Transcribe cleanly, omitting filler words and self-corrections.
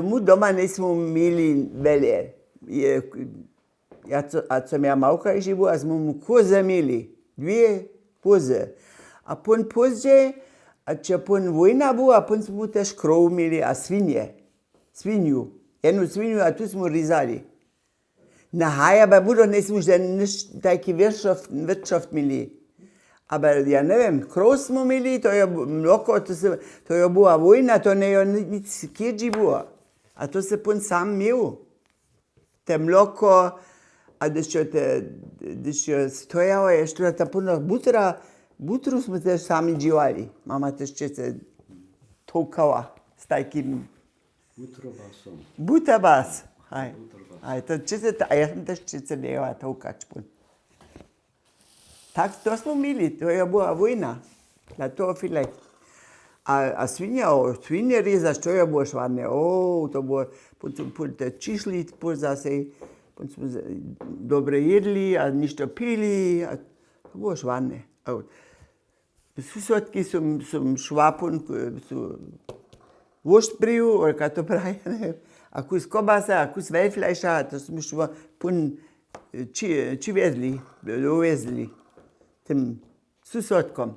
mu doma nismo imeli velje. Sem ja malka živel, a smo mu koze imeli. 2 koze. A pon později, a če pon vojna byla, a pon smo tež krov imeli, a svinje. Svinju. Jednu svinju, a tu smo rizali. Na haja pa budo nismo že taki wirtschaft imeli. Aber ja ne vem, krov smo imeli, to je mloko, to je bila vojna, to ne je nic kjeđi bilo. A to se pon sam imel. Te mloko, a když je stojalo, je što ta puno butru smo tež sami dživali. Mama tež čece toukala s takým Butterbas. Aj, to čece, a ja sam tež čece djela toukač pun. Tak to smo imeli, to je bila vojna. Na to vielleicht. A svinje rezaš, to je bilo švarne. To bilo, pun te čišli, pun zase, pun smo dobre jedli, a ništo pili, a to bilo švarne. Susodki som šla pun, vošt priju, ali kaj to pravi, ne. A kus kobasa, a kus Wellfleischa, to smo šla pun či vezli, dovezli. Tym susodkom.